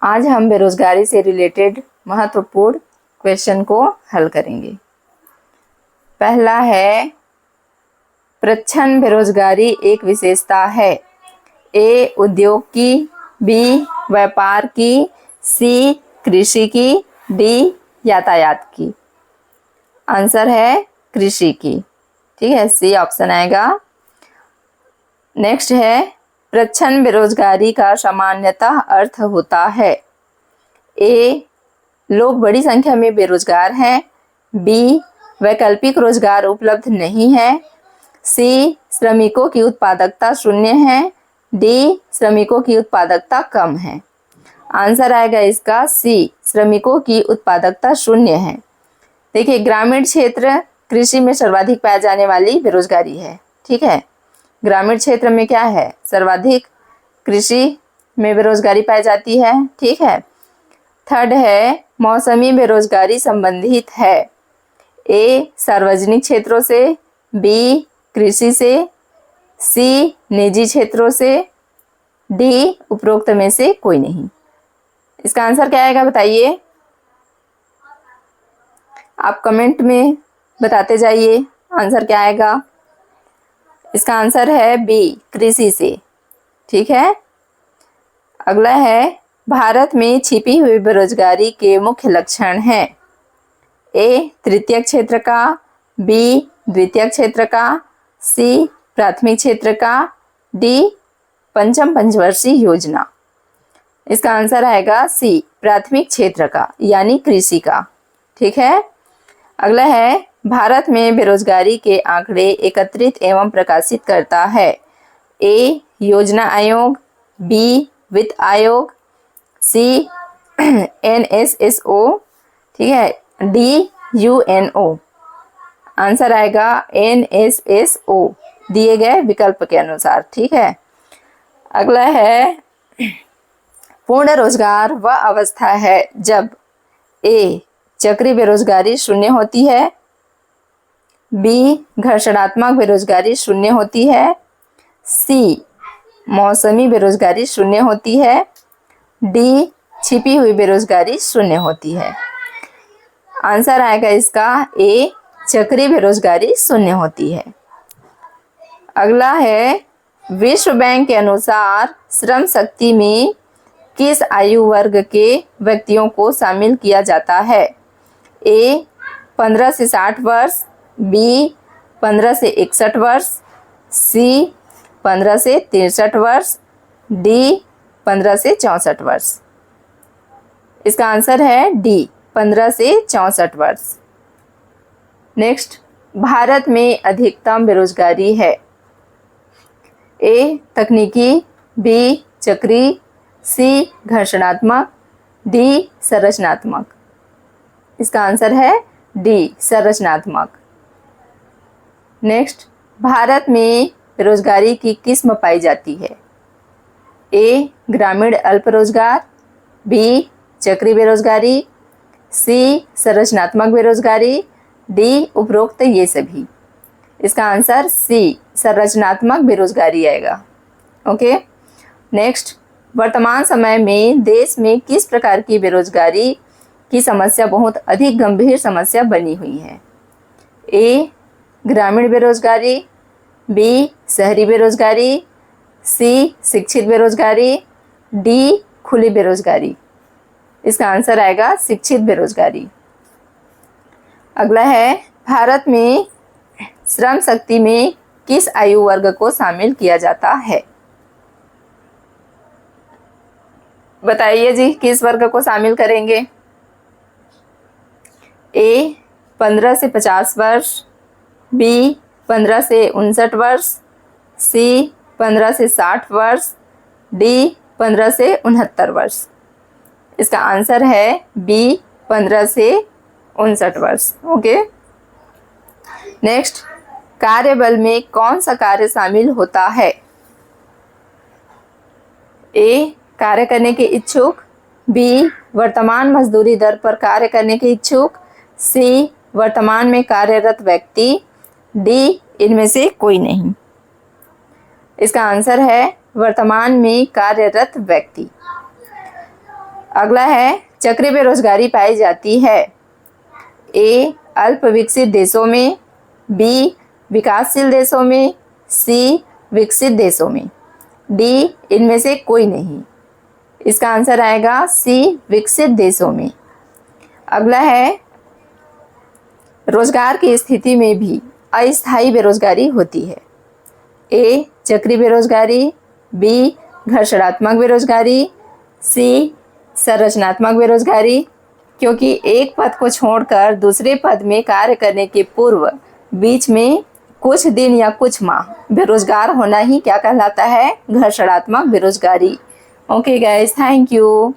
आज हम बेरोजगारी से रिलेटेड महत्वपूर्ण क्वेश्चन को हल करेंगे। पहला है, प्रच्छन्न बेरोजगारी एक विशेषता है। ए उद्योग की, बी व्यापार की, सी कृषि की, डी यातायात की। आंसर है कृषि की। ठीक है, सी ऑप्शन आएगा। नेक्स्ट है, प्रच्छन्न बेरोजगारी का सामान्यतः अर्थ होता है। ए लोग बड़ी संख्या में बेरोजगार हैं, बी वैकल्पिक रोजगार उपलब्ध नहीं है, सी श्रमिकों की उत्पादकता शून्य है, डी श्रमिकों की उत्पादकता कम है। आंसर आएगा इसका सी, श्रमिकों की उत्पादकता शून्य है। देखिए, ग्रामीण क्षेत्र कृषि में सर्वाधिक पाई जाने वाली बेरोजगारी है। ठीक है, ग्रामीण क्षेत्र में क्या है, सर्वाधिक कृषि में बेरोजगारी पाई जाती है। ठीक है। थर्ड है, मौसमी बेरोजगारी संबंधित है। ए सार्वजनिक क्षेत्रों से, बी कृषि से, सी निजी क्षेत्रों से, डी उपरोक्त में से कोई नहीं। इसका आंसर क्या आएगा बताइए, आप कमेंट में बताते जाइए आंसर क्या आएगा। इसका आंसर है बी, कृषि से। ठीक है। अगला है, भारत में छिपी हुई बेरोजगारी के मुख्य लक्षण हैं। ए तृतीयक क्षेत्र का, बी द्वितीयक क्षेत्र का, सी प्राथमिक क्षेत्र का, डी पंचम पंचवर्षीय योजना। इसका आंसर आएगा सी, प्राथमिक क्षेत्र का यानी कृषि का। ठीक है। अगला है, भारत में बेरोजगारी के आंकड़े एकत्रित एवं प्रकाशित करता है। ए योजना आयोग, बी वित्त आयोग, सी NSSO, ठीक है, डी UNO। आंसर आएगा NSSO दिए गए विकल्प के अनुसार। ठीक है। अगला है, पूर्ण रोजगार वह अवस्था है जब ए चक्रीय बेरोजगारी शून्य होती है, बी घर्षणात्मक बेरोजगारी शून्य होती है, सी मौसमी बेरोजगारी शून्य होती है, डी छिपी हुई बेरोजगारी शून्य होती है। आंसर आएगा इसका ए, चक्रीय बेरोजगारी शून्य होती है। अगला है, विश्व बैंक के अनुसार श्रम शक्ति में किस आयु वर्ग के व्यक्तियों को शामिल किया जाता है। ए 15 से 60 वर्ष, बी 15 से 61 वर्ष, सी 15 से 63 वर्ष, डी 15 से 64 वर्ष। इसका आंसर है डी, 15 से 64 वर्ष। नेक्स्ट, भारत में अधिकतम बेरोजगारी है। ए तकनीकी, बी चक्रीय, सी घर्षणात्मक, डी संरचनात्मक। इसका आंसर है डी, संरचनात्मक। नेक्स्ट, भारत में बेरोजगारी की किस्म पाई जाती है। ए ग्रामीण अल्प रोजगार, बी चक्रीय बेरोजगारी, सी संरचनात्मक बेरोजगारी, डी उपरोक्त ये सभी। इसका आंसर सी, संरचनात्मक बेरोजगारी आएगा। ओके। नेक्स्ट, वर्तमान समय में देश में किस प्रकार की बेरोजगारी की समस्या बहुत अधिक गंभीर समस्या बनी हुई है। ए ग्रामीण बेरोजगारी, बी शहरी बेरोजगारी, सी शिक्षित बेरोजगारी, डी खुली बेरोजगारी। इसका आंसर आएगा शिक्षित बेरोजगारी। अगला है, भारत में श्रम शक्ति में किस आयु वर्ग को शामिल किया जाता है। बताइए जी, किस वर्ग को शामिल करेंगे। ए 15 से 50 वर्ष, बी 15 से 59 वर्ष, सी 15 से 60 वर्ष, डी 15 से 69 वर्ष। इसका आंसर है बी, 15 से 59 वर्ष। ओके। नेक्स्ट, कार्यबल में कौन सा कार्य शामिल होता है। ए कार्य करने के इच्छुक, बी वर्तमान मजदूरी दर पर कार्य करने के इच्छुक, सी वर्तमान में कार्यरत व्यक्ति, डी इनमें से कोई नहीं। इसका आंसर है वर्तमान में कार्यरत व्यक्ति। अगला है चक्रीय बेरोजगारी पाई जाती है ए अल्प विकसित देशों में, बी विकासशील देशों में, सी विकसित देशों में, डी इनमें से कोई नहीं। इसका आंसर आएगा सी विकसित देशों में। अगला है रोजगार की स्थिति में भी अस्थायी बेरोजगारी होती है ए चक्रीय बेरोजगारी, बी घर्षणात्मक बेरोजगारी, सी संरचनात्मक बेरोजगारी। क्योंकि एक पद को छोड़कर दूसरे पद में कार्य करने के पूर्व बीच में कुछ दिन या कुछ माह बेरोजगार होना ही क्या कहलाता है? घर्षणात्मक बेरोजगारी। Okay guys, thank you.